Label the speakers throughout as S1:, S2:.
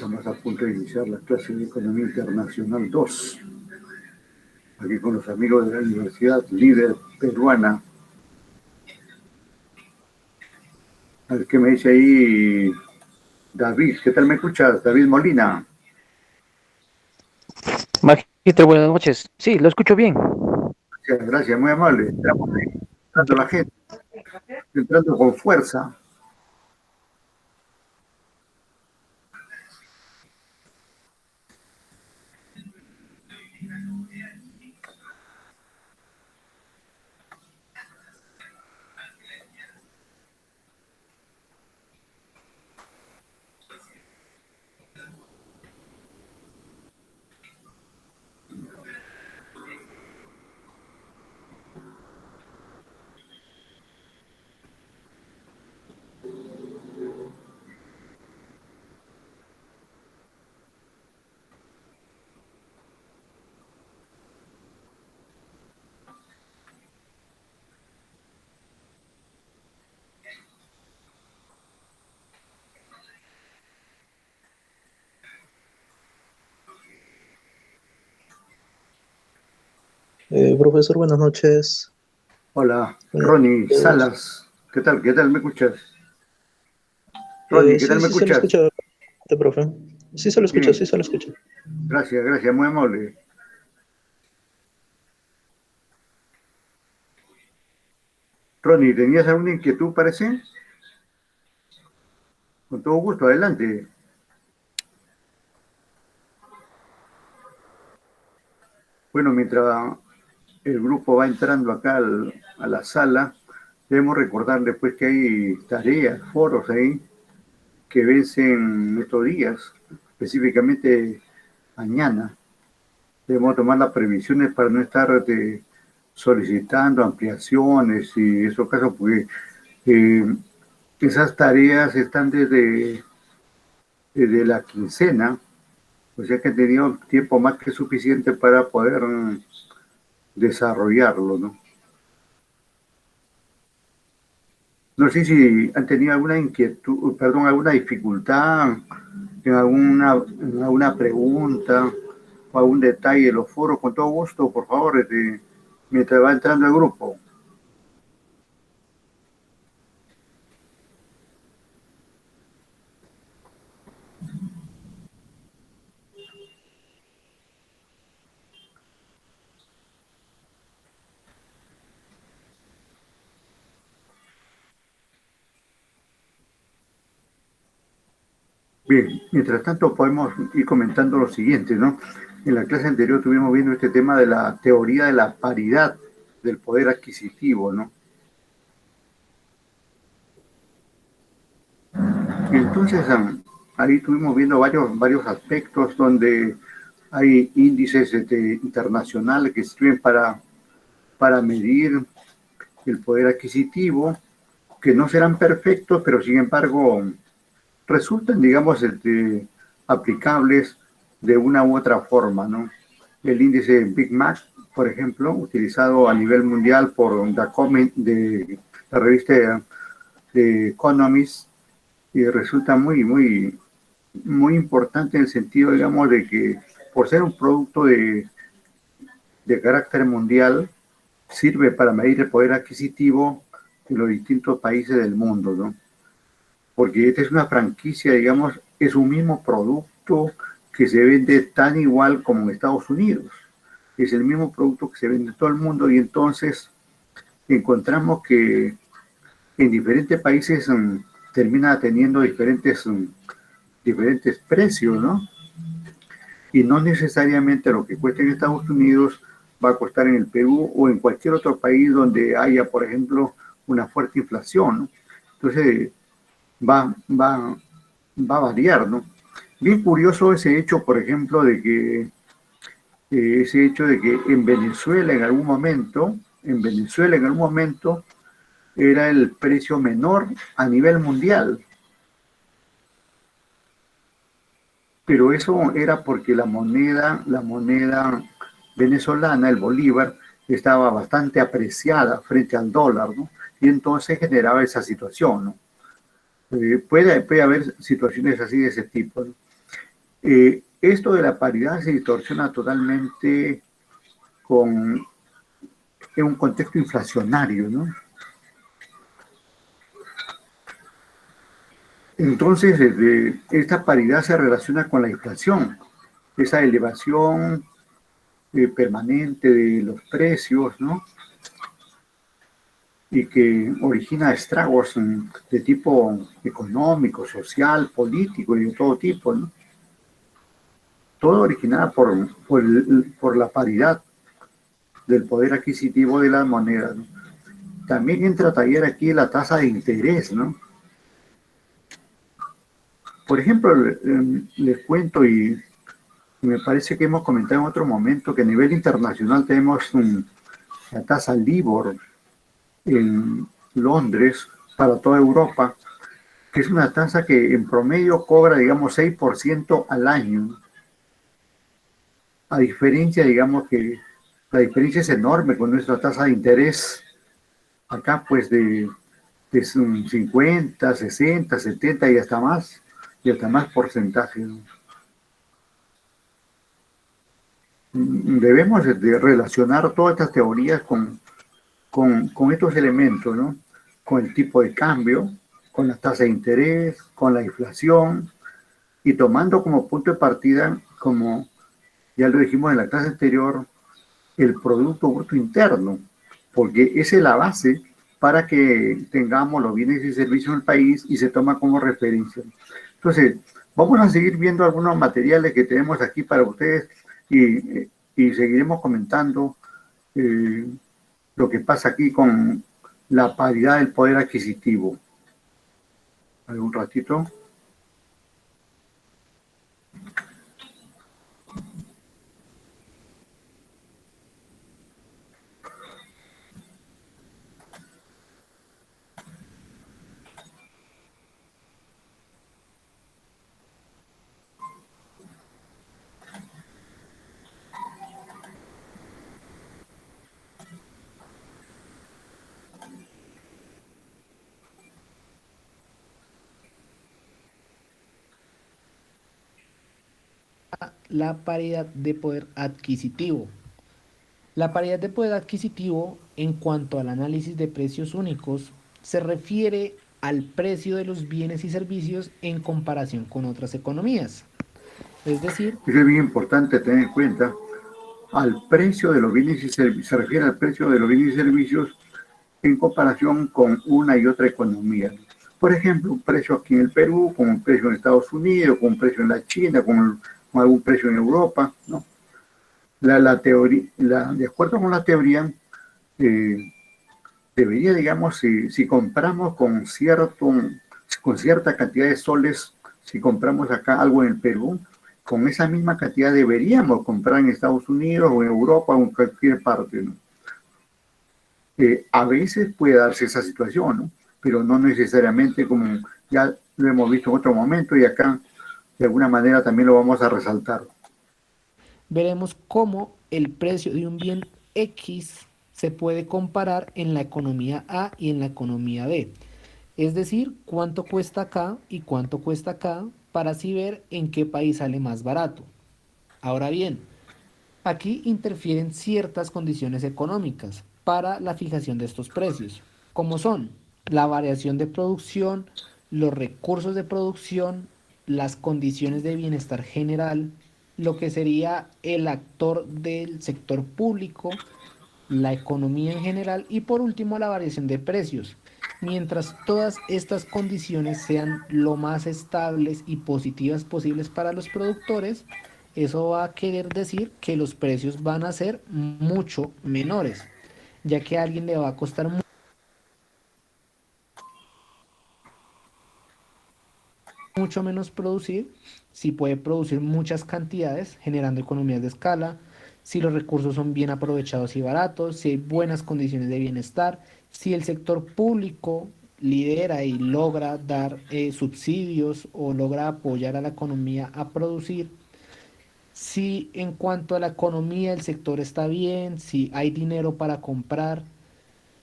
S1: Estamos a punto de iniciar la clase de Economía Internacional 2, aquí con los amigos de la Universidad Líder Peruana. A ver qué me dice ahí David. ¿Qué tal me escuchas, David Molina?
S2: Magíster, buenas noches. Sí, lo escucho bien.
S1: Gracias, gracias, muy amable. Estamos entrando la gente, entrando con fuerza.
S3: Profesor, buenas noches.
S1: Hola,
S3: Buenas
S1: Ronnie
S3: noches.
S1: Salas. ¿Qué tal? ¿Qué tal me escuchas? Ronnie, ¿qué tal
S3: Sí,
S1: me
S3: sí se lo
S1: escuchas?
S3: escucha, profe. Sí se lo escucha,
S1: Bien,
S3: sí se lo escucha.
S1: gracias, gracias, muy amable. Ronnie, ¿tenías alguna inquietud, parece? Con todo gusto, adelante. Bueno, mientras el grupo va entrando acá a la sala, debemos recordarles pues que hay tareas, foros ahí que vencen estos días, específicamente mañana. Debemos tomar las previsiones para no estar solicitando ampliaciones y esos casos, porque eh, esas tareas están desde la quincena, o sea que han tenido tiempo más que suficiente para poder desarrollarlo, ¿no? No sé si han tenido alguna inquietud, perdón, alguna dificultad en alguna pregunta o algún detalle de los foros, con todo gusto, por favor, mientras va entrando el grupo. Bien, mientras tanto podemos ir comentando lo siguiente, ¿no? En la clase anterior estuvimos viendo este tema de la teoría de la paridad del poder adquisitivo, ¿no? Y entonces ahí estuvimos viendo varios aspectos donde hay índices internacionales que sirven para medir el poder adquisitivo, que no serán perfectos, pero sin embargo resultan, digamos, aplicables de una u otra forma, ¿no? El índice Big Mac, por ejemplo, utilizado a nivel mundial por de la revista de Economist, y resulta muy importante en el sentido, digamos, de que por ser un producto de carácter mundial, sirve para medir el poder adquisitivo de los distintos países del mundo, ¿no? Porque esta es una franquicia, digamos, es un mismo producto que se vende tan igual como en Estados Unidos. Es el mismo producto que se vende en todo el mundo y entonces encontramos que en diferentes países termina teniendo diferentes precios, ¿no? Y no necesariamente lo que cuesta en Estados Unidos va a costar en el Perú o en cualquier otro país donde haya, por ejemplo, una fuerte inflación, ¿no? Entonces, va, va, va a variar, ¿no? Bien curioso ese hecho, por ejemplo, ese hecho de que en Venezuela en algún momento era el precio menor a nivel mundial, pero eso era porque la moneda venezolana, el bolívar, estaba bastante apreciada frente al dólar, ¿no? Y entonces generaba esa situación, ¿no? Puede haber situaciones así de ese tipo, ¿no? Esto de la paridad se distorsiona totalmente en un contexto inflacionario, ¿no? Entonces, esta paridad se relaciona con la inflación, esa elevación permanente de los precios, ¿no? Y que origina estragos de tipo económico, social, político y de todo tipo, ¿no? Todo originado por la paridad del poder adquisitivo de las monedas, ¿no? También entra a tallar aquí la tasa de interés, ¿no? Por ejemplo, les cuento y me parece que hemos comentado en otro momento que a nivel internacional tenemos la tasa LIBOR en Londres para toda Europa, que es una tasa que en promedio cobra, digamos, 6% al año. A diferencia, digamos, que la diferencia es enorme con nuestra tasa de interés acá, pues de un 50, 60, 70 y hasta más porcentaje, ¿no? Debemos de relacionar todas estas teorías con estos elementos, ¿no? Con el tipo de cambio, con la tasa de interés, con la inflación, y tomando como punto de partida, como ya lo dijimos en la clase anterior, el Producto Bruto Interno, porque esa es la base para que tengamos los bienes y servicios del país y se toma como referencia. Entonces, vamos a seguir viendo algunos materiales que tenemos aquí para ustedes y seguiremos comentando eh, lo que pasa aquí con la paridad del poder adquisitivo. ¿Algún ratito?
S4: La paridad de poder adquisitivo. La paridad de poder adquisitivo en cuanto al análisis de precios únicos se refiere al precio de los bienes y servicios en comparación con otras economías. Es decir,
S1: Eso es bien importante tener en cuenta. Al precio de los bienes y servicios, se refiere al precio de los bienes y servicios en comparación con una y otra economía. Por ejemplo, un precio aquí en el Perú, con un precio en Estados Unidos, con un precio en la China, con algún precio en Europa, ¿no? De acuerdo con la teoría, eh, debería, digamos, si compramos con cierta cantidad de soles, si compramos acá algo en el Perú, con esa misma cantidad deberíamos comprar en Estados Unidos o en Europa o en cualquier parte, ¿no? A veces puede darse esa situación, ¿no? Pero no necesariamente, como ya lo hemos visto en otro momento y acá de alguna manera también lo vamos a resaltar.
S4: veremos cómo el precio de un bien X se puede comparar en la economía A y en la economía B. Es decir, cuánto cuesta acá y cuánto cuesta acá para así ver en qué país sale más barato. Ahora bien, aquí interfieren ciertas condiciones económicas para la fijación de estos precios, como son la variación de producción, los recursos de producción, las condiciones de bienestar general, lo que sería el actor del sector público, la economía en general y por último la variación de precios. Mientras todas estas condiciones sean lo más estables y positivas posibles para los productores, eso va a querer decir que los precios van a ser mucho menores, ya que a alguien le va a costar mucho menos producir, si puede producir muchas cantidades, generando economías de escala, si los recursos son bien aprovechados y baratos, si hay buenas condiciones de bienestar, si el sector público lidera y logra dar subsidios o logra apoyar a la economía a producir, si en cuanto a la economía el sector está bien, si hay dinero para comprar.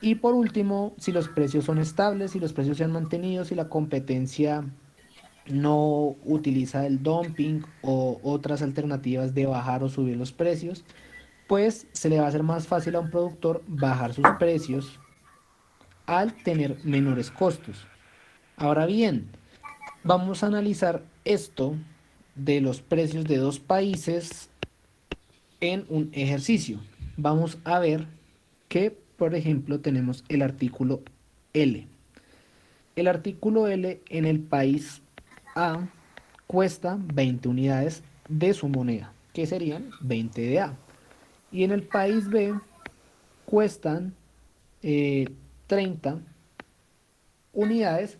S4: Y por último, si los precios son estables, si los precios se han mantenido, si la competencia no utiliza el dumping o otras alternativas de bajar o subir los precios, pues se le va a hacer más fácil a un productor bajar sus precios al tener menores costos. Ahora bien, vamos a analizar esto de los precios de dos países en un ejercicio. Vamos a ver que, por ejemplo, tenemos el artículo L. El artículo L en el país A cuesta 20 unidades de su moneda, que serían 20 de A. Y en el país B cuestan 30 unidades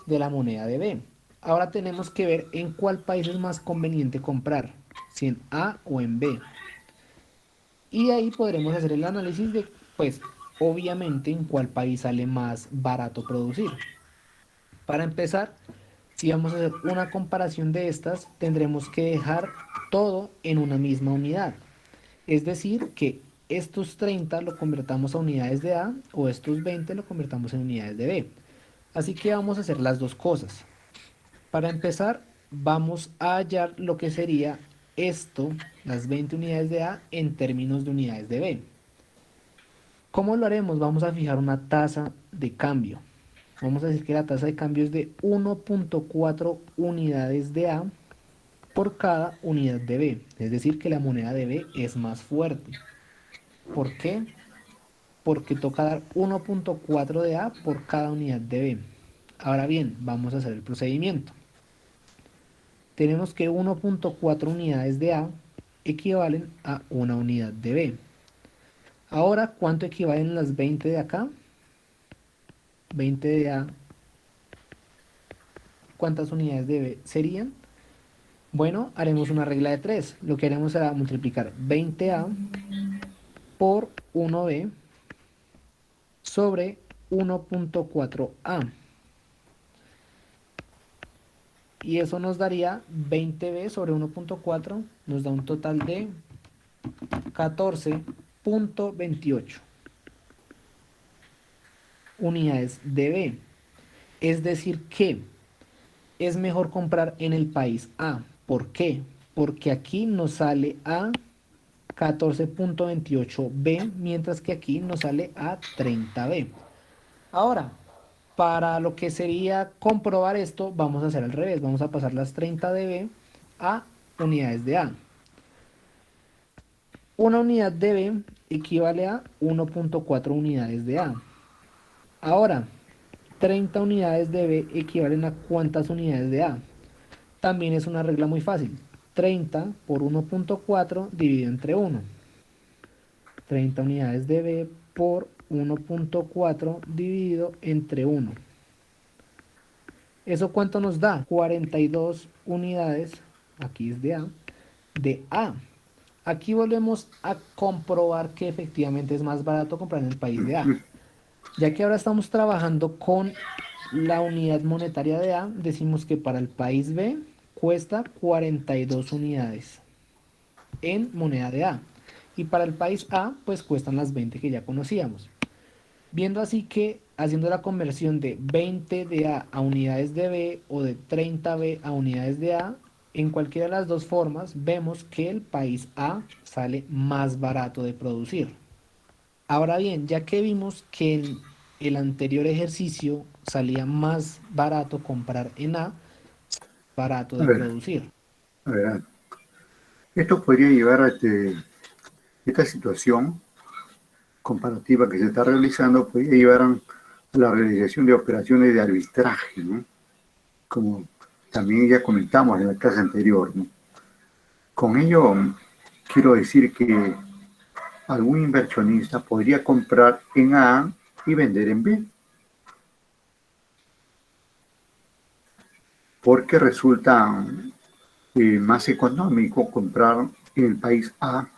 S4: de la moneda de B. Ahora tenemos que ver en cuál país es más conveniente comprar, si en A o en B. Y ahí podremos hacer el análisis de, pues, obviamente en cuál país sale más barato producir. Para empezar, si vamos a hacer una comparación de estas, tendremos que dejar todo en una misma unidad. Es decir, que estos 30 lo convertamos a unidades de A o estos 20 lo convertamos en unidades de B. Así que vamos a hacer las dos cosas. Para empezar, vamos a hallar lo que sería esto, las 20 unidades de A, en términos de unidades de B. ¿Cómo lo haremos? Vamos a fijar una tasa de cambio. Vamos a decir que la tasa de cambio es de 1.4 unidades de A por cada unidad de B. Es decir, que la moneda de B es más fuerte. ¿Por qué? Porque toca dar 1.4 de A por cada unidad de B. Ahora bien, vamos a hacer el procedimiento. Tenemos que 1.4 unidades de A equivalen a una unidad de B. Ahora, ¿cuánto equivalen las 20 de acá? 20 de A. ¿Cuántas unidades de B serían? Bueno, haremos una regla de 3. Lo que haremos será multiplicar 20A por 1B sobre 1.4A. Y eso nos daría 20B sobre 1.4, nos da un total de 14.28 unidades de B. Es decir que es mejor comprar en el país A. ¿Por qué? Porque aquí nos sale a 14.28B, mientras que aquí nos sale a 30B. Ahora, para lo que sería comprobar esto, vamos a hacer al revés. Vamos a pasar las 30 de B a unidades de A. Una unidad de B equivale a 1.4 unidades de A. Ahora, 30 unidades de B equivalen a ¿cuántas unidades de A? También es una regla muy fácil. 30 por 1.4 dividido entre 1. 30 unidades de B por 1.4 dividido entre 1. ¿Eso cuánto nos da? 42 unidades, aquí es de A, de A. Aquí volvemos a comprobar que efectivamente es más barato comprar en el país de A. Ya que ahora estamos trabajando con la unidad monetaria de A, decimos que para el país B cuesta 42 unidades en moneda de A. Y para el país A, pues cuestan las 20 que ya conocíamos. Viendo así que haciendo la conversión de 20 de A unidades de B o de 30B a unidades de A, en cualquiera de las dos formas vemos que el país A sale más barato de producir. Ahora bien, ya que vimos que en el anterior ejercicio salía más barato comprar en A, barato
S1: A
S4: de
S1: ver,
S4: producir.
S1: a ver. Esto podría llevar a esta situación comparativa que se está realizando, podría llevar a la realización de operaciones de arbitraje, ¿no? Como también ya comentamos en la clase anterior, ¿no? Con ello, quiero decir que algún inversionista podría comprar en A y vender en B, porque resulta más económico comprar en el país A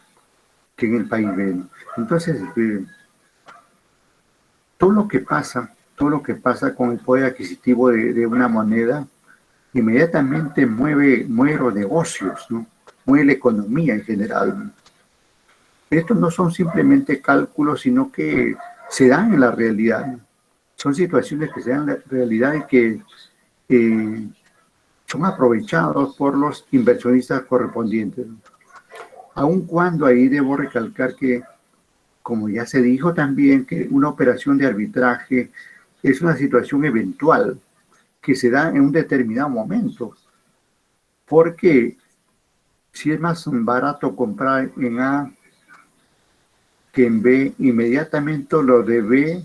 S1: que en el país B, ¿no? Entonces, todo lo que pasa con el poder adquisitivo de una moneda, inmediatamente mueve los negocios, ¿no? Mueve la economía en general, ¿no? Estos no son simplemente cálculos, sino que se dan en la realidad, ¿no? Son situaciones que se dan en la realidad y que son aprovechados por los inversionistas correspondientes. Aun cuando ahí debo recalcar que, como ya se dijo también, que una operación de arbitraje es una situación eventual que se da en un determinado momento, porque si es más barato comprar en A que en B, inmediatamente los de B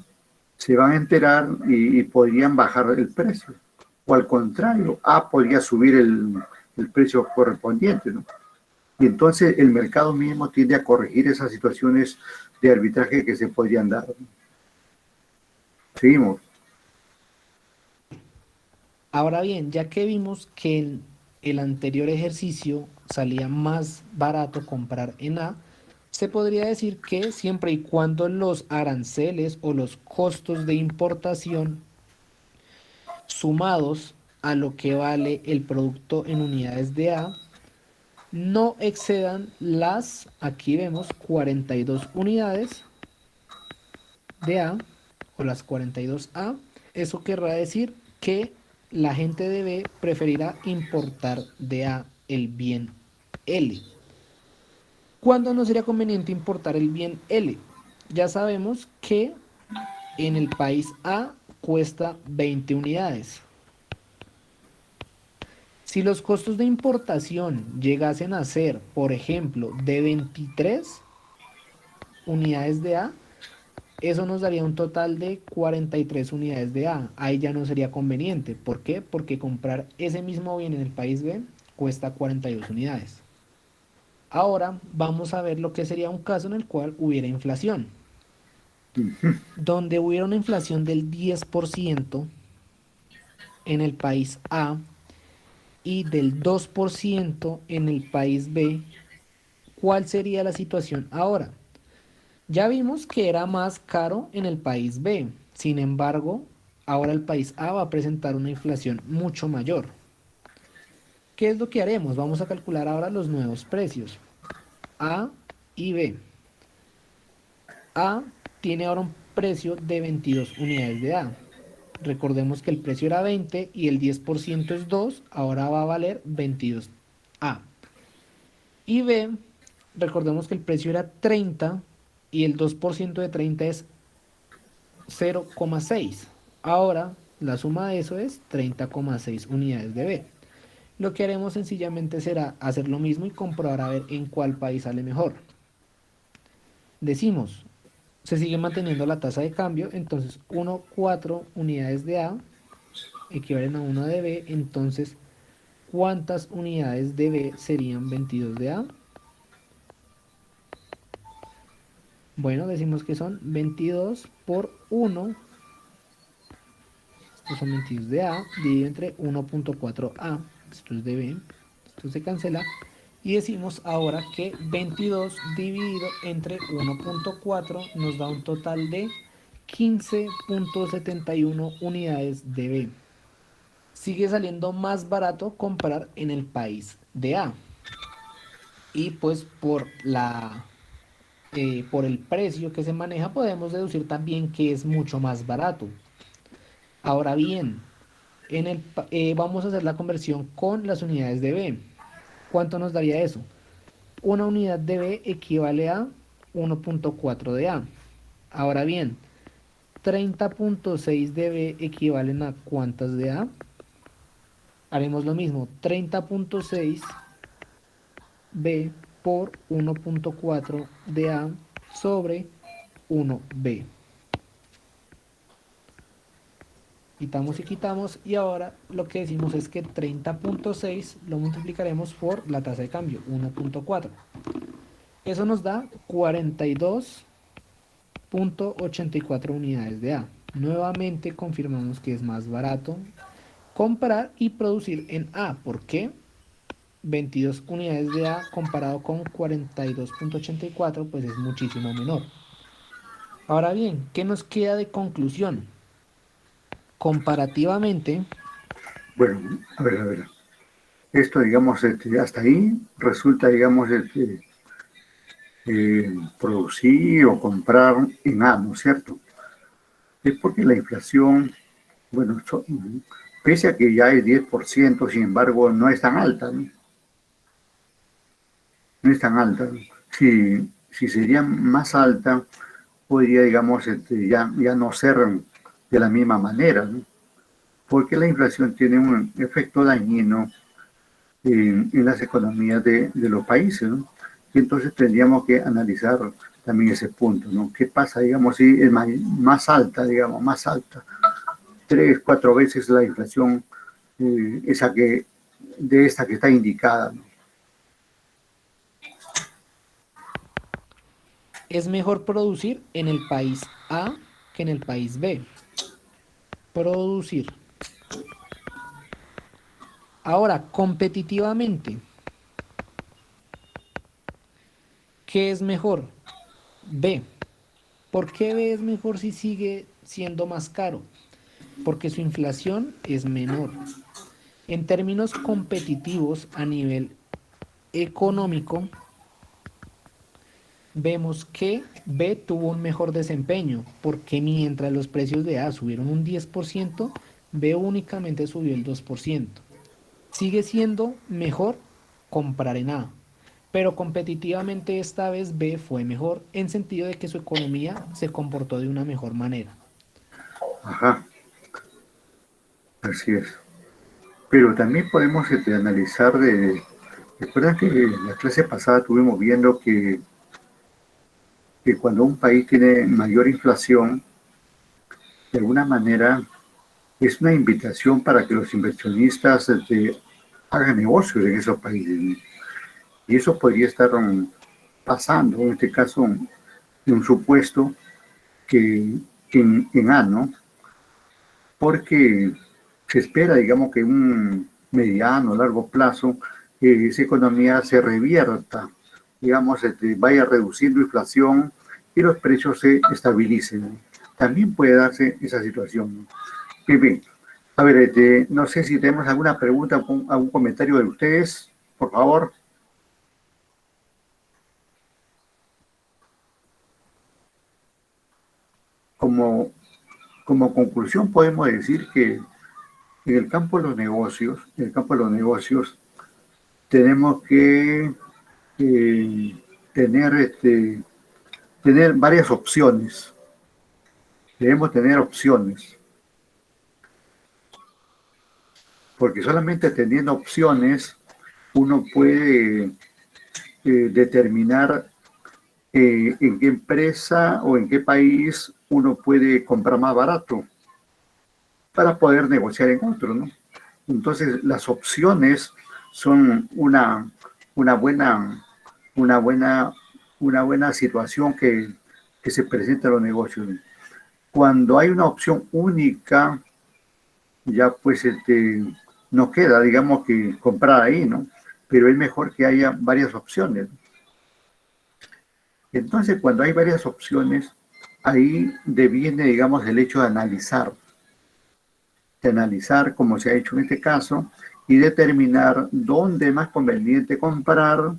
S1: se van a enterar y podrían bajar el precio. O al contrario, A podría subir el precio correspondiente, ¿no? Y entonces el mercado mismo tiende a corregir esas situaciones de arbitraje que se podrían dar. Seguimos.
S4: Ahora bien, ya que vimos que en el anterior ejercicio salía más barato comprar en A, se podría decir que siempre y cuando los aranceles o los costos de importación sumados a lo que vale el producto en unidades de A no excedan las, aquí vemos, 42 unidades de A o las 42A, eso querrá decir que la gente de B preferirá importar de A el bien L. ¿Cuándo no sería conveniente importar el bien L? Ya sabemos que en el país A cuesta 20 unidades. Si los costos de importación llegasen a ser, por ejemplo, de 23 unidades de A, eso nos daría un total de 43 unidades de A. Ahí ya no sería conveniente. ¿Por qué? Porque comprar ese mismo bien en el país B cuesta 42 unidades. Ahora vamos a ver lo que sería un caso en el cual hubiera inflación. Donde hubiera una inflación del 10% en el país A y del 2% en el país B, ¿cuál sería la situación ahora? Ya vimos que era más caro en el país B. Sin embargo, ahora el país A va a presentar una inflación mucho mayor. ¿Qué es lo que haremos? Vamos a calcular ahora los nuevos precios. A y B. A tiene ahora un precio de 22 unidades de A. Recordemos que el precio era 20 y el 10% es 2, ahora va a valer 22A. Y B, recordemos que el precio era 30 y el 2% de 30 es 0,6. Ahora la suma de eso es 30,6 unidades de B. Lo que haremos sencillamente será hacer lo mismo y comprobar a ver en cuál país sale mejor. Decimos, se sigue manteniendo la tasa de cambio, entonces 1,4 unidades de A equivalen a 1 de B, entonces ¿cuántas unidades de B serían 22 de A? Bueno, decimos que son 22 por 1, estos son 22 de A, dividido entre 1,4A, esto es de B, esto se cancela, y decimos ahora que 22 dividido entre 1,4 nos da un total de 15,71 unidades de B. Sigue saliendo más barato comprar en el país de A. Y pues por el precio que se maneja podemos deducir también que es mucho más barato. Ahora bien, vamos a hacer la conversión con las unidades de B. ¿Cuánto nos daría eso? Una unidad de B equivale a 1,4 de A. Ahora bien, 30,6 de B equivalen a ¿cuántas de A? Haremos lo mismo, 30,6 B por 1,4 de A sobre 1B. Quitamos y quitamos y ahora lo que decimos es que 30,6 lo multiplicaremos por la tasa de cambio, 1,4. Eso nos da 42,84 unidades de A. Nuevamente confirmamos que es más barato comprar y producir en A. ¿Por qué? 22 unidades de A comparado con 42,84 pues es muchísimo menor. Ahora bien, ¿qué nos queda de conclusión? Comparativamente,
S1: Bueno, a ver. Esto, digamos, hasta ahí resulta, digamos, producir o comprar en A, ¿no es cierto? Es porque la inflación, bueno, pese a que ya es 10%, sin embargo, no es tan alta, ¿no? No es tan alta. Si sería más alta, podría, digamos, ya no ser de la misma manera, ¿no? Porque la inflación tiene un efecto dañino en las economías de los países, ¿no? Y entonces tendríamos que analizar también ese punto, ¿no? ¿Qué pasa, digamos, si es más alta, digamos, más alta? 3, 4 veces la inflación, esa de esta que está indicada, ¿no?
S4: Es mejor producir en el país A que en el país B. Producir. Ahora, competitivamente, ¿qué es mejor? B. ¿Por qué B es mejor si sigue siendo más caro? Porque su inflación es menor. En términos competitivos a nivel económico, vemos que B tuvo un mejor desempeño, porque mientras los precios de A subieron un 10%, B únicamente subió el 2%. Sigue siendo mejor comprar en A, pero competitivamente esta vez B fue mejor en sentido de que su economía se comportó de una mejor manera.
S1: Ajá, así es. Pero también podemos analizar recuerda que en la clase pasada estuvimos viendo que cuando un país tiene mayor inflación, de alguna manera es una invitación para que los inversionistas hagan negocios en esos países, ¿no? Y eso podría estar pasando, en este caso, en un supuesto que en A, ¿no? Porque se espera, digamos, que en un mediano o largo plazo esa economía se revierta, digamos, vaya reduciendo inflación y los precios se estabilicen, ¿no? También puede darse esa situación, ¿no? Bien, bien. A ver, no sé si tenemos alguna pregunta, algún comentario de ustedes, por favor. Como, como conclusión podemos decir que en el campo de los negocios, tenemos que tener, tener varias opciones. Debemos tener opciones, porque solamente teniendo opciones uno puede determinar en qué empresa o en qué país uno puede comprar más barato para poder negociar en otro, ¿no? Entonces, las opciones son una buena, una buena, una buena situación que se presenta en los negocios. Cuando hay una opción única, ya pues no queda, digamos, que comprar ahí, ¿no? Pero es mejor que haya varias opciones. Entonces, cuando hay varias opciones, ahí deviene, digamos, el hecho de analizar como se ha hecho en este caso y determinar dónde es más conveniente comprar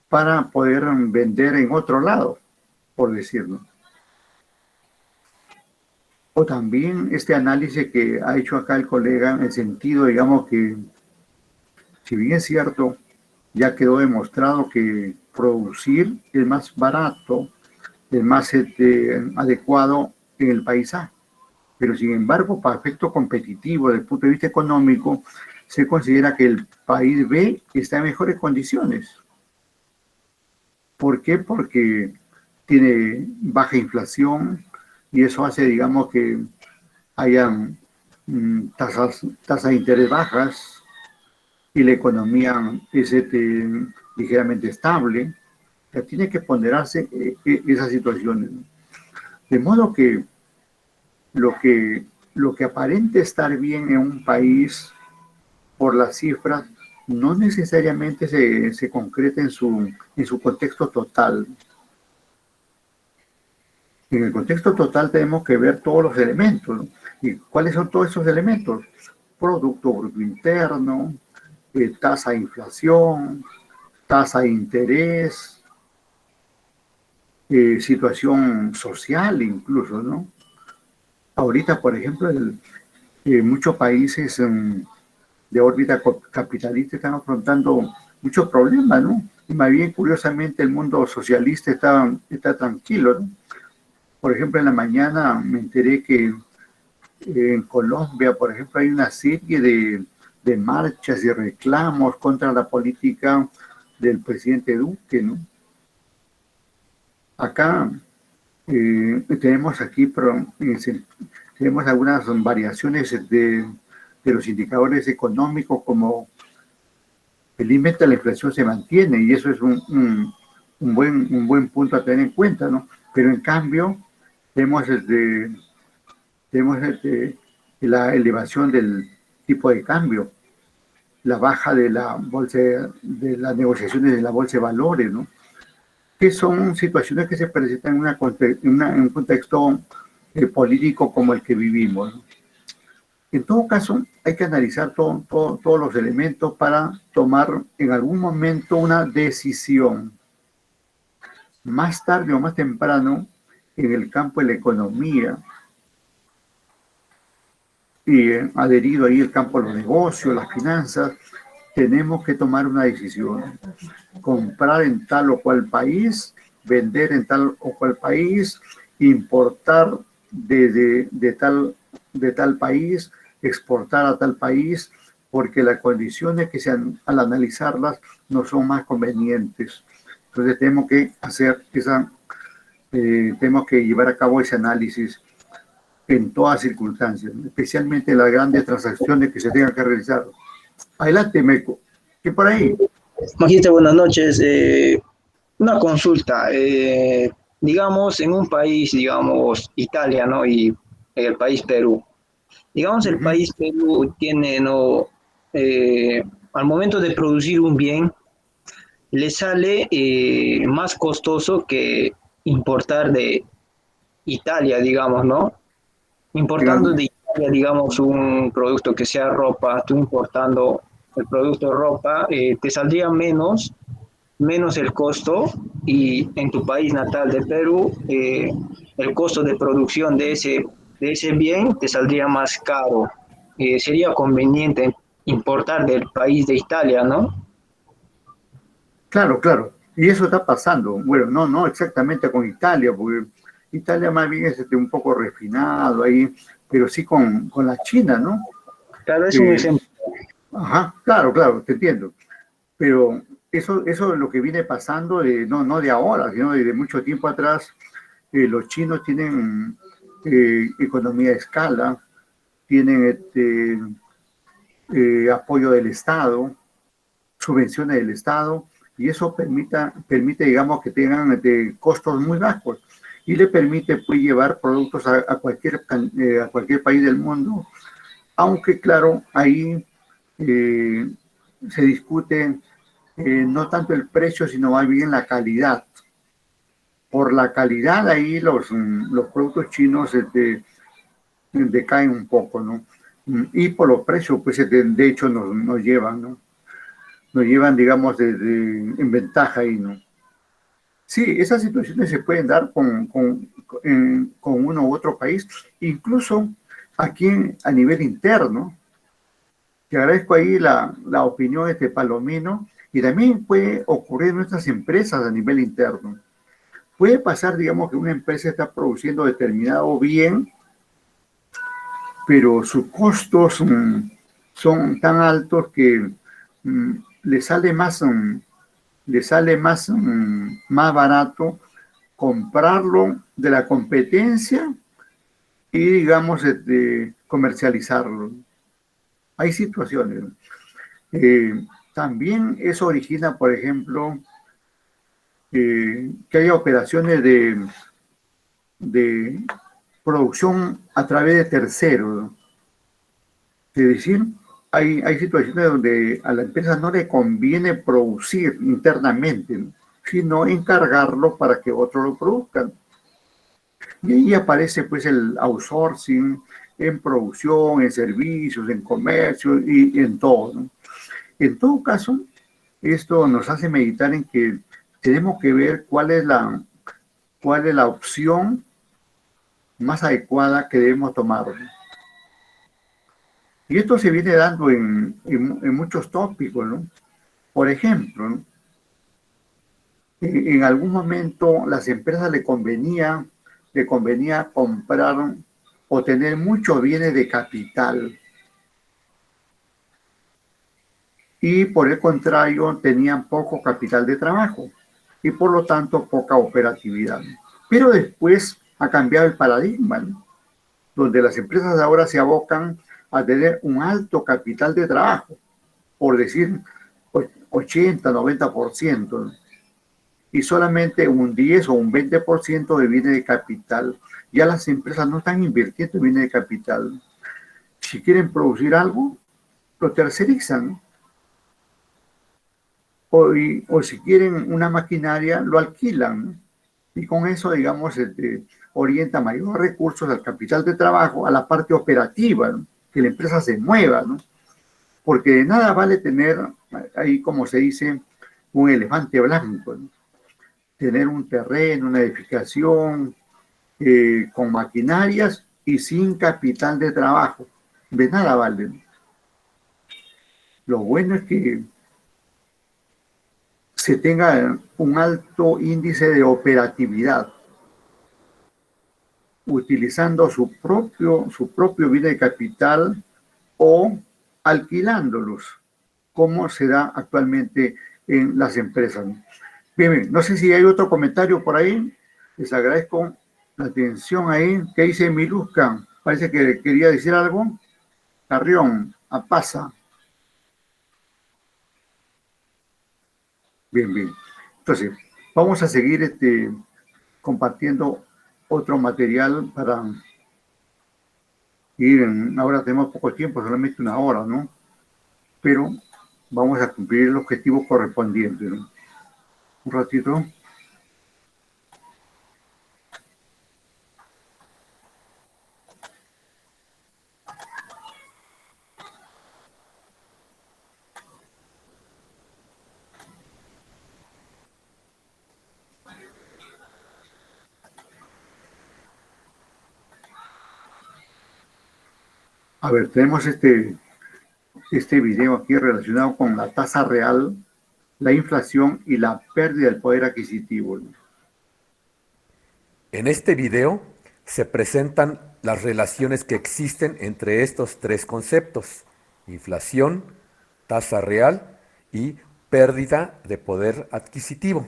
S1: para poder vender en otro lado, por decirlo. O también este análisis que ha hecho acá el colega en el sentido, digamos, que si bien es cierto, ya quedó demostrado que producir es más barato, es más adecuado en el país A. Pero sin embargo, para efecto competitivo, desde el punto de vista económico, se considera que el país B está en mejores condiciones. ¿Por qué? Porque tiene baja inflación y eso hace, digamos, que hayan tasas de interés bajas y la economía es ligeramente estable. O sea, tiene que ponderarse esas situaciones, ¿no? De modo que lo que, lo que aparente estar bien en un país por las cifras no necesariamente se concreta en su contexto total. En el contexto total tenemos que ver todos los elementos, ¿no? ¿Y cuáles son todos esos elementos? Producto Bruto Interno, tasa de inflación, tasa de interés, situación social incluso, ¿no? Ahorita, por ejemplo, muchos países de órbita capitalista están afrontando muchos problemas, ¿no? Y más bien, curiosamente, el mundo socialista está tranquilo, ¿no? Por ejemplo, en la mañana me enteré que en Colombia, por ejemplo, hay una serie de marchas y reclamos contra la política del presidente Duque, ¿no? Acá tenemos aquí tenemos algunas variaciones de los indicadores económicos, como felizmente la inflación se mantiene y eso es un buen punto a tener en cuenta, ¿no? Pero en cambio tenemos, la elevación del tipo de cambio, la baja de la bolsa, de las negociaciones de la bolsa de valores, ¿no? Que son situaciones que se presentan en un contexto político como el que vivimos, ¿no? En todo caso, hay que analizar todos los elementos para tomar en algún momento una decisión. Más tarde o más temprano, en el campo de la economía, y adherido ahí el campo de los negocios, las finanzas, tenemos que tomar una decisión. Comprar en tal o cual país, vender en tal o cual país, importar de tal país, exportar a tal país, porque las condiciones que sean al analizarlas no son más convenientes. Entonces tenemos que llevar a cabo ese análisis en todas circunstancias, especialmente las grandes transacciones que se tengan que realizar. Adelante, Meco. ¿Qué por ahí?
S5: Magista, buenas noches. Una consulta. Digamos, en un país, digamos, Italia, ¿no? Y el país Perú. Digamos, el país Perú tiene, ¿no? Al momento de producir un bien, le sale más costoso que importar de Italia, digamos, ¿no? Importando de Italia, digamos, un producto que sea ropa, tú importando el producto ropa, te saldría menos el costo, y en tu país natal de Perú, el costo de producción de ese bien te saldría más caro. Sería conveniente importar del país de Italia, ¿no?
S1: Claro, claro. Y eso está pasando. Bueno, no exactamente con Italia, porque Italia más bien es un poco refinado ahí, pero sí con la China, ¿no?
S5: Claro, es un ejemplo.
S1: Ajá, claro, te entiendo. Pero eso es lo que viene pasando, no de ahora, sino de mucho tiempo atrás. Los chinos tienen economía de escala, tienen apoyo del Estado, subvenciones del Estado, y eso permite, digamos, que tengan costos muy bajos y le permite pues, llevar productos a cualquier país del mundo, aunque claro, ahí se discute no tanto el precio, sino más bien la calidad. Por la calidad ahí los productos chinos decaen un poco, ¿no? Y por los precios, pues de hecho nos llevan, ¿no? Nos llevan, digamos, en ventaja ahí, ¿no? Sí, esas situaciones se pueden dar con uno u otro país, incluso aquí a nivel interno. Te agradezco ahí la opinión de Palomino, y también puede ocurrir en nuestras empresas a nivel interno. Puede pasar, digamos, que una empresa está produciendo determinado bien, pero sus costos son tan altos que le sale más barato comprarlo de la competencia y, digamos, comercializarlo. Hay situaciones. También eso origina, por ejemplo, que haya operaciones de producción a través de terceros. Es decir, hay situaciones donde a la empresa no le conviene producir internamente, ¿no? Sino encargarlo para que otros lo produzcan. Y ahí aparece pues el outsourcing en producción, en servicios, en comercio y en todo, ¿no? En todo caso, esto nos hace meditar en que tenemos que ver cuál es la opción más adecuada que debemos tomar. Y esto se viene dando en muchos tópicos, ¿no? Por ejemplo, ¿no? En algún momento las empresas le convenía comprar o tener muchos bienes de capital y por el contrario tenían poco capital de trabajo y por lo tanto poca operatividad. Pero después ha cambiado el paradigma, ¿no? Donde las empresas ahora se abocan a tener un alto capital de trabajo, por decir 80, 90%, ¿no? Y solamente un 10 o un 20% de bienes de capital. Ya las empresas no están invirtiendo en bienes de capital. Si quieren producir algo, lo tercerizan. O si quieren una maquinaria, lo alquilan, ¿no? Y con eso, digamos, orienta mayores recursos al capital de trabajo, a la parte operativa, ¿no? Que la empresa se mueva, ¿no? Porque de nada vale tener ahí, como se dice, un elefante blanco, ¿no? Tener un terreno, una edificación, con maquinarias y sin capital de trabajo. De nada vale, ¿no? Lo bueno es que se tenga un alto índice de operatividad, utilizando su propio bien de capital o alquilándolos, como se da actualmente en las empresas. Bien, bien, no sé si hay otro comentario por ahí. Les agradezco la atención ahí. ¿Qué dice Miluska? Parece que quería decir algo. Carrión, Apaza. Bien, bien. Entonces, vamos a seguir compartiendo otro material para ir. Ahora tenemos poco tiempo, solamente una hora, ¿no? Pero vamos a cumplir el objetivo correspondiente, ¿no? Un ratito. A ver, tenemos este video aquí relacionado con la tasa real, la inflación y la pérdida del poder adquisitivo.
S6: En este video se presentan las relaciones que existen entre estos tres conceptos: inflación, tasa real y pérdida de poder adquisitivo.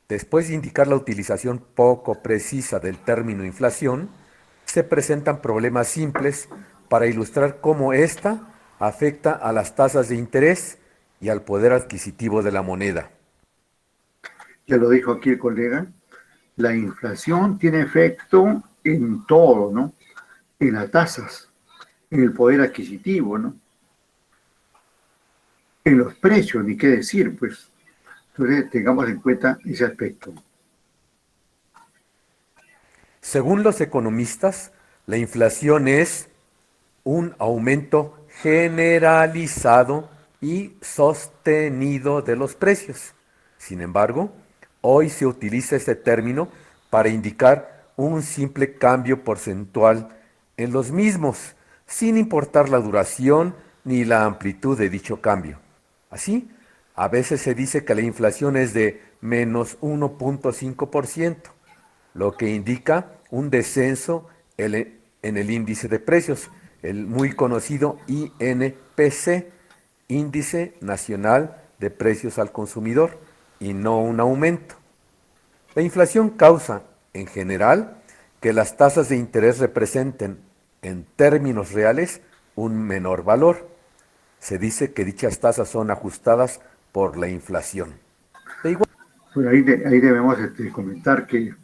S6: Después de indicar la utilización poco precisa del término inflación, se presentan problemas simples para ilustrar cómo ésta afecta a las tasas de interés y al poder adquisitivo de la moneda.
S1: Ya lo dijo aquí el colega, la inflación tiene efecto en todo, ¿no? En las tasas, en el poder adquisitivo, ¿no? En los precios, ni qué decir, pues. Entonces, tengamos en cuenta ese aspecto.
S6: Según los economistas, la inflación es un aumento generalizado y sostenido de los precios. Sin embargo, hoy se utiliza este término para indicar un simple cambio porcentual en los mismos, sin importar la duración ni la amplitud de dicho cambio. Así, a veces se dice que la inflación es de menos 1.5%, lo que indica un descenso en el índice de precios, el muy conocido INPC, Índice Nacional de Precios al Consumidor, y no un aumento. La inflación causa, en general, que las tasas de interés representen, en términos reales, un menor valor. Se dice que dichas tasas son ajustadas por la inflación.
S1: Bueno, ahí debemos comentar que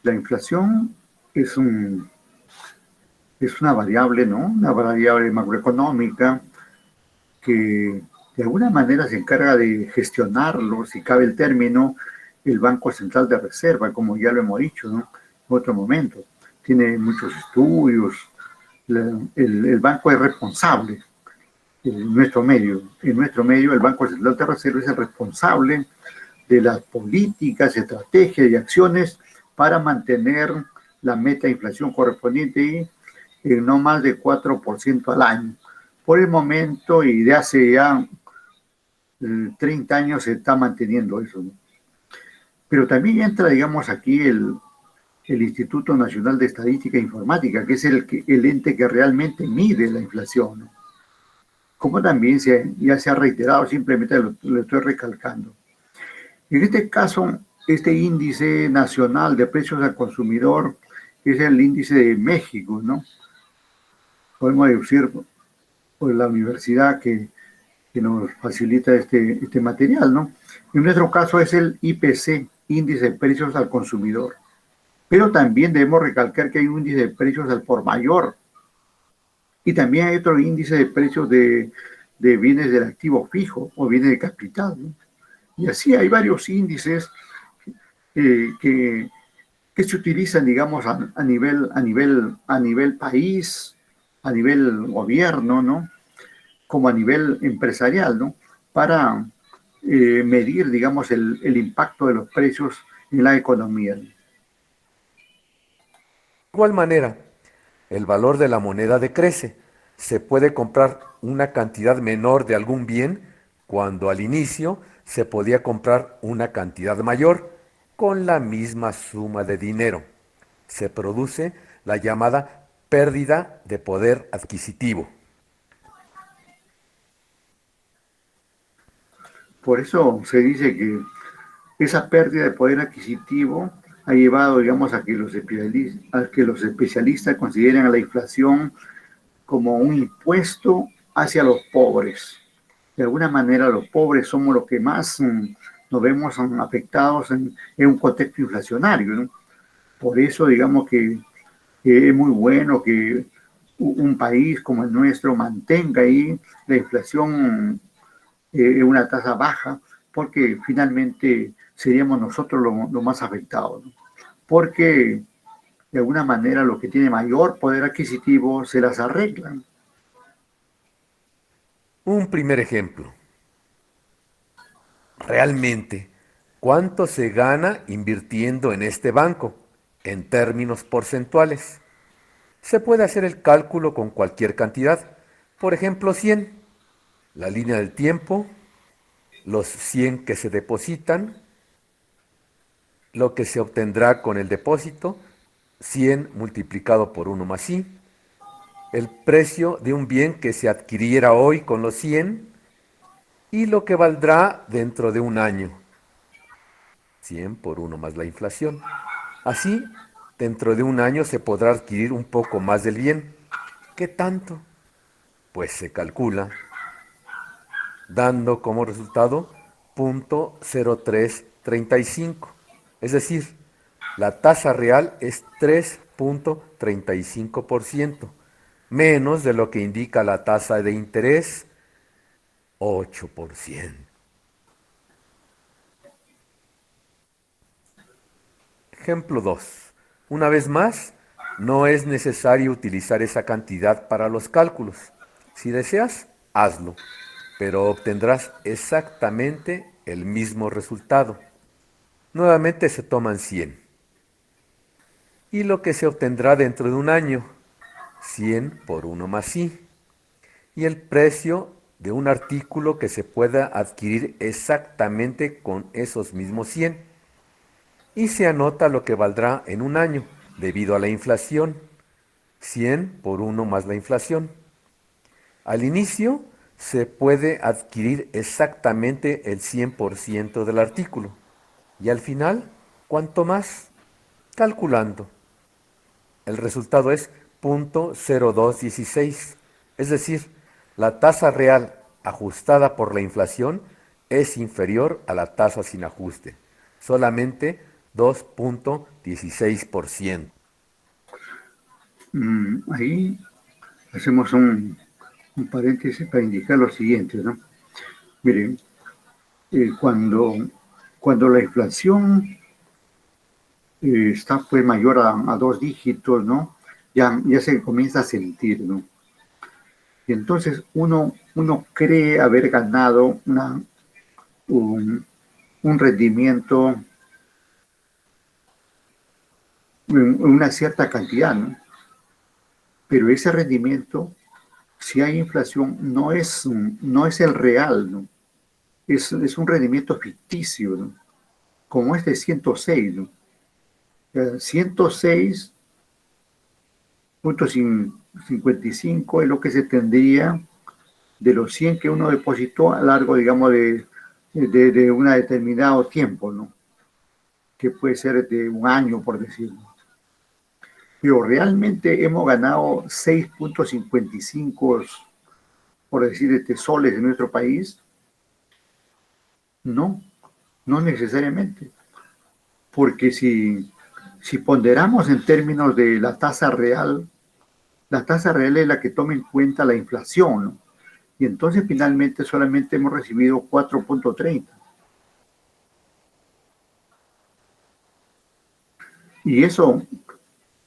S1: la inflación es una variable, ¿no? Una variable macroeconómica que de alguna manera se encarga de gestionarlo, si cabe el término, el Banco Central de Reserva, como ya lo hemos dicho, ¿no? En otro momento. Tiene muchos estudios. El banco es responsable. En nuestro medio, el Banco Central de Reserva es el responsable de las políticas, estrategias y acciones para mantener la meta de inflación correspondiente en no más de 4% al año. por el momento y de hace ya 30 años se está manteniendo eso, ¿no? Pero también entra, digamos, aquí el Instituto Nacional de Estadística e Informática, que es el ente que realmente mide la inflación, ¿no? Como también ya se ha reiterado, simplemente lo estoy recalcando. En este caso, este índice nacional de precios al consumidor es el índice de México, ¿no? Podemos deducir por la universidad que nos facilita este material, ¿no? En nuestro caso es el IPC, índice de precios al consumidor. Pero también debemos recalcar que hay un índice de precios al por mayor. Y también hay otro índice de precios de bienes del activo fijo o bienes de capital, ¿no? Y así hay varios índices que se utilizan, digamos, a nivel país, a nivel gobierno, ¿no? Como a nivel empresarial, ¿no? Para medir, digamos, el impacto de los precios en la economía.
S6: De igual manera, el valor de la moneda decrece. Se puede comprar una cantidad menor de algún bien cuando al inicio se podía comprar una cantidad mayor con la misma suma de dinero. Se produce la llamada pérdida de poder adquisitivo.
S1: Por eso se dice que esa pérdida de poder adquisitivo ha llevado, digamos, a que los especialistas consideren a la inflación como un impuesto hacia los pobres. De alguna manera, los pobres somos los que más nos vemos afectados en un contexto inflacionario, ¿no? Por eso, digamos que es muy bueno que un país como el nuestro mantenga ahí la inflación en una tasa baja, porque finalmente seríamos nosotros lo más afectados, ¿no? Porque de alguna manera los que tienen mayor poder adquisitivo se las arreglan.
S6: Un primer ejemplo. Realmente, ¿cuánto se gana invirtiendo en este banco en términos porcentuales? Se puede hacer el cálculo con cualquier cantidad. Por ejemplo, 100. La línea del tiempo, los 100 que se depositan, lo que se obtendrá con el depósito, 100 multiplicado por 1 más i, el precio de un bien que se adquiriera hoy con los 100 y lo que valdrá dentro de un año, 100 por 1 más la inflación. Así, dentro de un año se podrá adquirir un poco más del bien. ¿Qué tanto? Pues se calcula dando como resultado 0.0335. Es decir, la tasa real es 3.35%, menos de lo que indica la tasa de interés, 8%. Ejemplo 2. Una vez más, no es necesario utilizar esa cantidad para los cálculos. Si deseas, hazlo, pero obtendrás exactamente el mismo resultado. Nuevamente se toman 100. Y lo que se obtendrá dentro de un año, 100 por 1 más i. Y el precio de un artículo que se pueda adquirir exactamente con esos mismos 100. Y se anota lo que valdrá en un año debido a la inflación, 100 por 1 más la inflación. Al inicio se puede adquirir exactamente el 100% del artículo. Y al final, ¿cuánto más? Calculando. El resultado es 0.0216. Es decir, la tasa real ajustada por la inflación es inferior a la tasa sin ajuste. Solamente 2.16%.
S1: Ahí hacemos un paréntesis para indicar lo siguiente, ¿no? Miren, cuando la inflación está pues mayor a 2 dígitos, ¿no? Ya se comienza a sentir, ¿no? Y entonces uno cree haber ganado un rendimiento en una cierta cantidad, ¿no? Pero ese rendimiento si hay inflación, no es el real, ¿no? Es un rendimiento ficticio, ¿no? Como este 106, ¿no? 106,55 es lo que se tendría de los 100 que uno depositó a lo largo, digamos, de un determinado tiempo, ¿no? Que puede ser de un año, por decirlo. Pero realmente hemos ganado 6,55, por decir, soles en nuestro país. No, no necesariamente. Porque si ponderamos en términos de la tasa real es la que toma en cuenta la inflación, ¿no? Y entonces finalmente solamente hemos recibido 4,30. Y eso,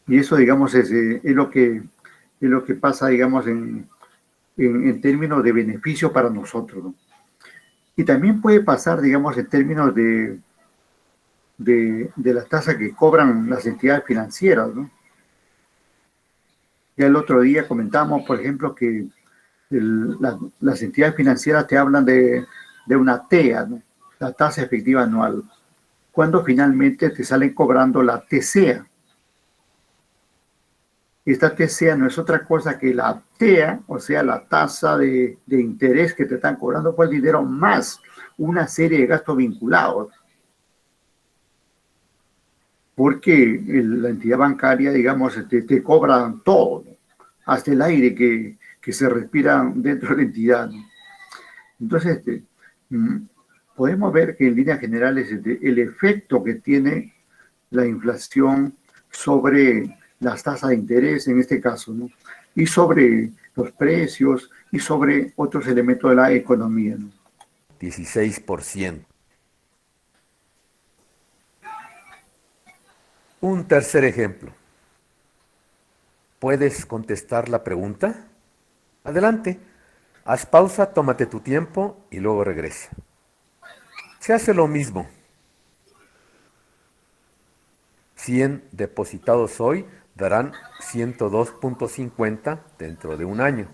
S1: digamos, es lo que pasa, digamos, en términos de beneficio para nosotros, ¿no? Y también puede pasar, digamos, en términos de la tasa que cobran las entidades financieras, ¿no? Ya el otro día comentamos, por ejemplo, que las entidades financieras te hablan de una TEA, ¿no? La tasa efectiva anual, cuando finalmente te salen cobrando la TCA. Esta TCA no es otra cosa que la TEA, o sea, la tasa de interés que te están cobrando por el dinero, más una serie de gastos vinculados. Porque la entidad bancaria, digamos, te cobra todo, ¿no? Hasta el aire que se respira dentro de la entidad, ¿no? Entonces, podemos ver que en líneas generales el efecto que tiene la inflación sobre las tasas de interés, en este caso, ¿no? Y sobre los precios y sobre otros elementos de la economía, ¿no?
S6: 16%. Un tercer ejemplo. ¿Puedes contestar la pregunta? Adelante. Haz pausa, tómate tu tiempo y luego regresa. Se hace lo mismo. 100 depositados hoy darán 102,50 dentro de un año.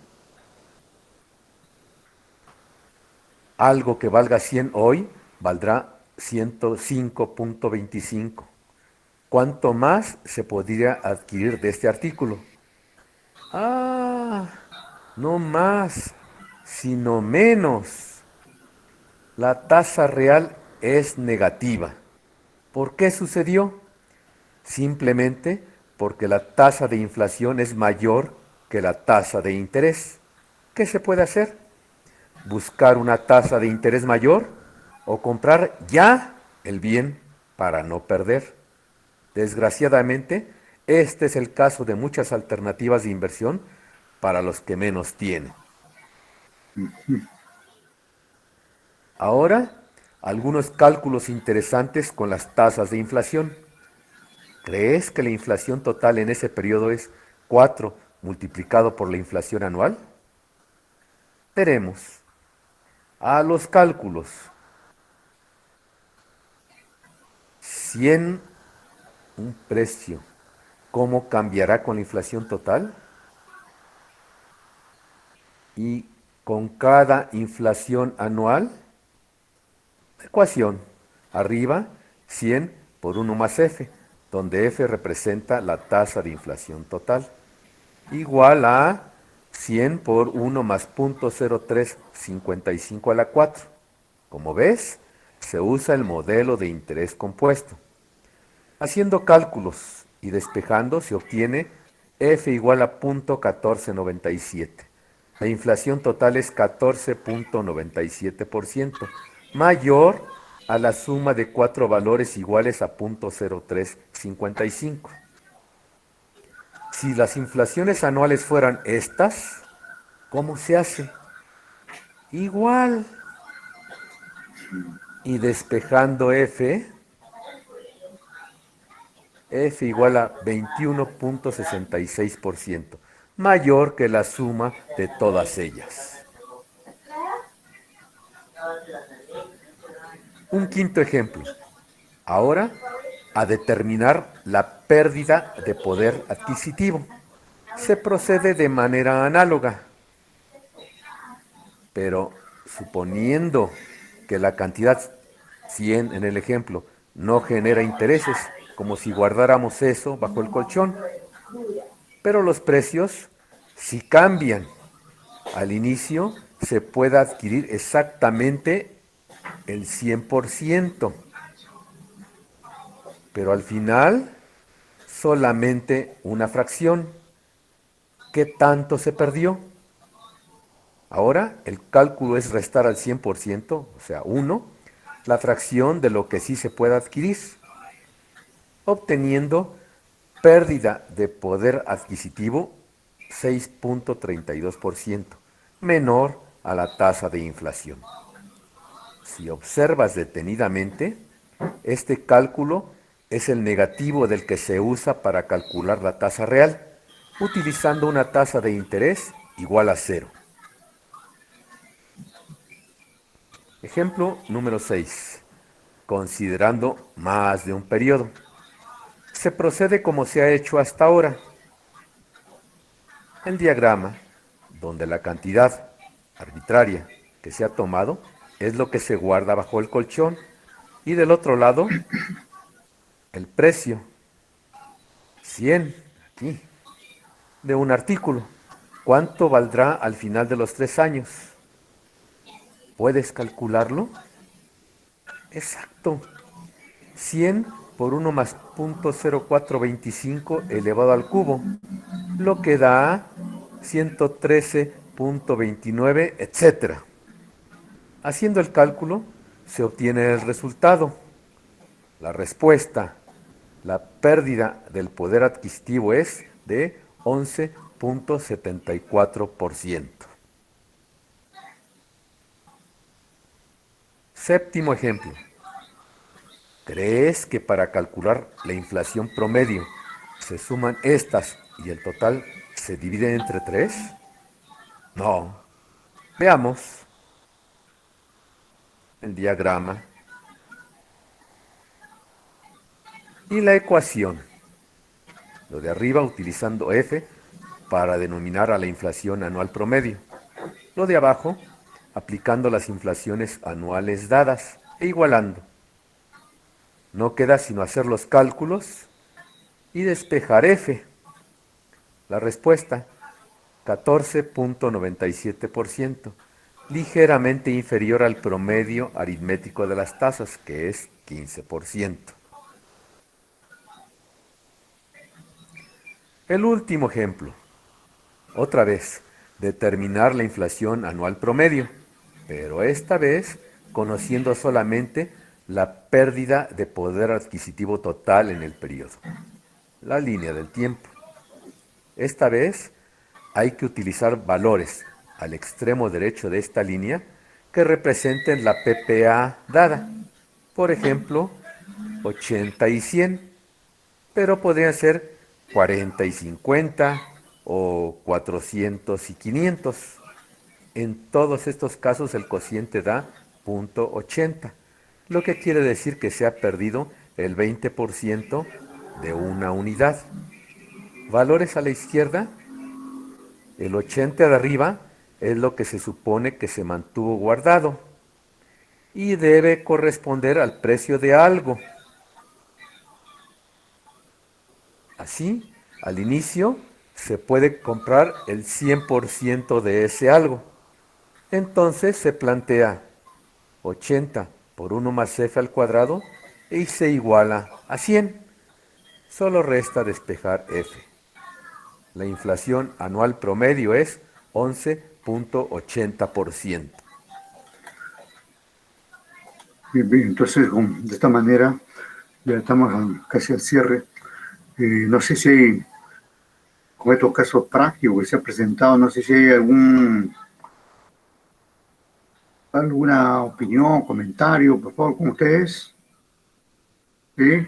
S6: Algo que valga 100 hoy valdrá 105,25. ¿Cuánto más se podría adquirir de este artículo? Ah, no más, sino menos. La tasa real es negativa. ¿Por qué sucedió? Simplemente porque la tasa de inflación es mayor que la tasa de interés. ¿Qué se puede hacer? Buscar una tasa de interés mayor o comprar ya el bien para no perder. Desgraciadamente, este es el caso de muchas alternativas de inversión para los que menos tienen. Ahora, algunos cálculos interesantes con las tasas de inflación. ¿Crees que la inflación total en ese periodo es 4 multiplicado por la inflación anual? Veremos. A los cálculos. 100, un precio. ¿Cómo cambiará con la inflación total? Y con cada inflación anual, ecuación. Arriba, 100 por 1 más F, donde F representa la tasa de inflación total, igual a 100 por 1 más 0.0355 a la 4. Como ves, se usa el modelo de interés compuesto. Haciendo cálculos y despejando se obtiene F igual a 0.1497. La inflación total es 14,97%, mayor a la suma de 4 valores iguales a 0.0355. Si las inflaciones anuales fueran estas, ¿cómo se hace? Igual. Y despejando F igual a 21,66%, mayor que la suma de todas ellas. Un quinto ejemplo. Ahora, a determinar la pérdida de poder adquisitivo. Se procede de manera análoga. pero suponiendo que la cantidad 100 en el ejemplo no genera intereses, como si guardáramos eso bajo el colchón, pero los precios si cambian. Al inicio se puede adquirir exactamente el 100%, pero al final solamente una fracción. ¿Qué tanto se perdió? Ahora el cálculo es restar al 100%, o sea, 1, la fracción de lo que sí se puede adquirir, obteniendo pérdida de poder adquisitivo 6.32%, menor a la tasa de inflación. Si observas detenidamente, este cálculo es el negativo del que se usa para calcular la tasa real, utilizando una tasa de interés igual a 0. Ejemplo número 6. Considerando más de un periodo. Se procede como se ha hecho hasta ahora. El diagrama, donde la cantidad arbitraria que se ha tomado es lo que se guarda bajo el colchón, y del otro lado, el precio, 100, aquí, de un artículo. ¿Cuánto valdrá al final de los 3 años? ¿Puedes calcularlo? Exacto. 100 por 1 más 0.0425 elevado al cubo, lo que da 113.29, etc. Haciendo el cálculo, se obtiene el resultado. La respuesta, la pérdida del poder adquisitivo es de 11.74%. Séptimo ejemplo. ¿Crees que para calcular la inflación promedio se suman estas y el total se divide entre 3? No. Veamos el diagrama y la ecuación. Lo de arriba utilizando F para denominar a la inflación anual promedio. Lo de abajo aplicando las inflaciones anuales dadas e igualando. No queda sino hacer los cálculos y despejar F. La respuesta, 14.97%, ligeramente inferior al promedio aritmético de las tasas, que es 15%. El último ejemplo. Otra vez, determinar la inflación anual promedio, pero esta vez conociendo solamente la pérdida de poder adquisitivo total en el periodo, la línea del tiempo. Esta vez hay que utilizar valores al extremo derecho de esta línea que representen la PPA dada. Por ejemplo, 80 y 100, pero podrían ser 40 y 50 o 400 y 500. En todos estos casos el cociente da 0.80, lo que quiere decir que se ha perdido el 20% de una unidad. Valores a la izquierda, el 80 de arriba es lo que se supone que se mantuvo guardado y debe corresponder al precio de algo. Así, al inicio se puede comprar el 100% de ese algo. Entonces se plantea 80 por 1 más f al cuadrado y se iguala a 100. Solo resta despejar f. La inflación anual promedio es 11.80%.
S1: Bien, bien, entonces, de esta manera, ya estamos casi al cierre. No sé si hay, con estos casos prácticos que se han presentado, no sé si hay alguna opinión, comentario, por favor, con ustedes. ¿Sí?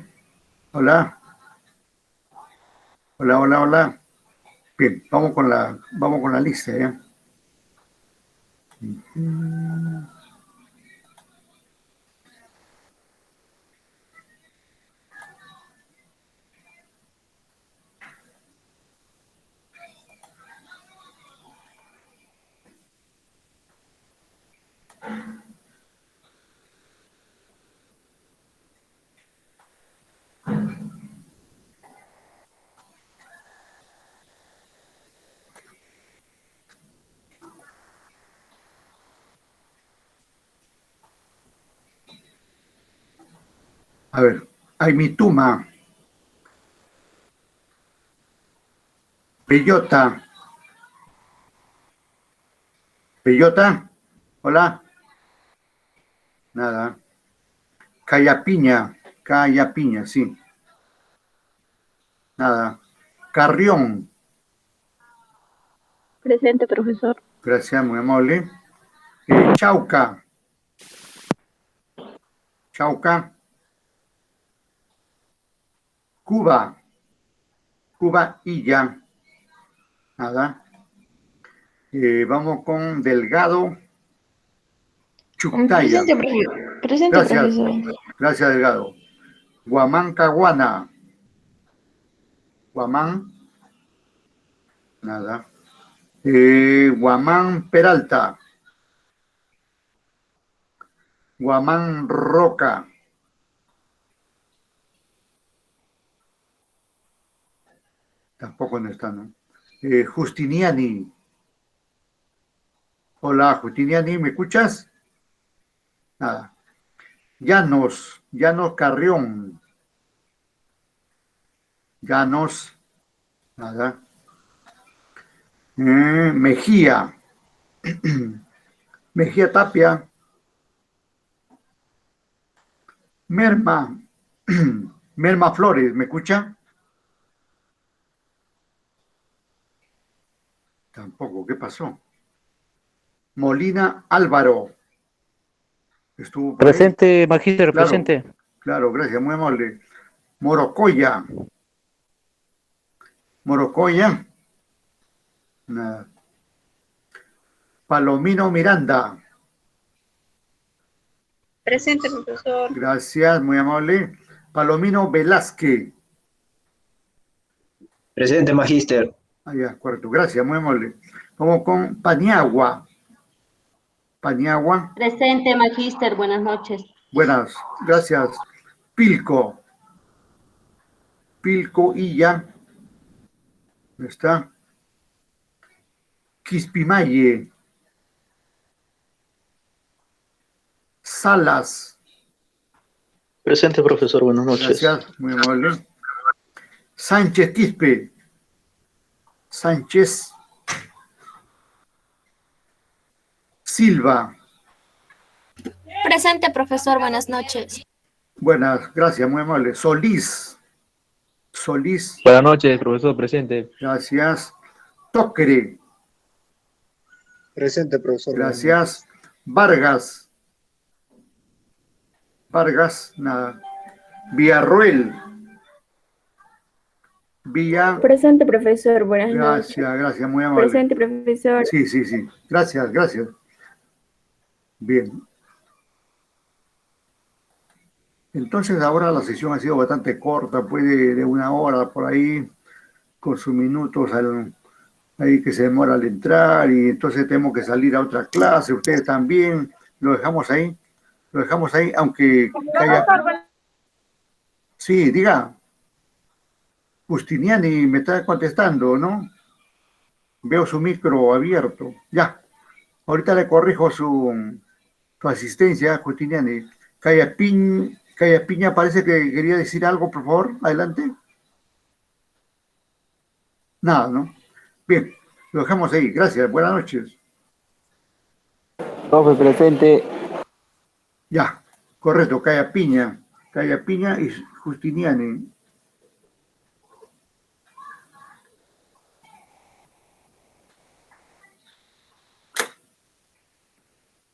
S1: Hola, hola, hola, hola. Bien, vamos con la lista, ¿ya? A ver, Aimituma, Bellota, Bellota, hola, nada. Cayapiña, Cayapiña, sí, nada. Carrión,
S7: Presente, profesor.
S1: gracias, muy amable. Chauca, Chauca, Cuba, Cuba y ya, nada. Vamos con Delgado, Chuctaya.
S7: Presente, profesor. Presente,
S1: Gracias,
S7: profesor.
S1: gracias Delgado. Huamán, Guamán, nada. Guamán Peralta, Guamán Roca, tampoco no está, ¿no? Justiniani, hola Justiniani, ¿me escuchas? Nada. Llanos Carrión, Llanos, nada. Mejía, Mejía Tapia, Merma, Merma Flores, ¿me escucha? Tampoco, ¿qué pasó? Molina Álvaro, estuvo por ahí.
S2: Presente, magíster,
S1: Claro,
S2: presente.
S1: claro, gracias, muy amable. Morocoya, nada. Palomino Miranda,
S7: Presente, profesor.
S1: gracias, muy amable. Palomino Velázquez,
S5: Presente, magíster.
S1: allá, cuarto, gracias, muy amable. Vamos con Paniagua,
S8: Presente, magíster, buenas noches.
S1: buenas, gracias. Pilco y ya, ¿dónde está? Quispimaye, Salas,
S3: Presente, profesor. Buenas noches.
S1: gracias, muy amable. Sánchez Quispe, Sánchez Silva,
S9: Presente, profesor. Buenas noches.
S1: buenas, gracias, muy amable. Solís,
S10: Buenas noches, profesor, presente.
S1: gracias. Tocre,
S11: Presente, profesor.
S1: gracias. Vargas, nada. Villarroel,
S7: Presente, profesor. Buenas noches.
S1: gracias, muy amable.
S7: Presente, profesor.
S1: Sí, gracias. Bien. Entonces ahora la sesión ha sido bastante corta, puede de una hora por ahí, con sus minutos ahí que se demora al entrar, y entonces tenemos que salir a otra clase, ustedes también, lo dejamos ahí, aunque haya... Sí, diga. Justiniani me está contestando, ¿no? Veo su micro abierto. Ya. Ahorita le corrijo su asistencia, Justiniani. Piña parece que quería decir algo, por favor. Adelante. Nada, ¿no? Bien, lo dejamos ahí. Gracias. Buenas noches.
S2: Profe, presente.
S1: Ya, correcto. Piña y Justiniani.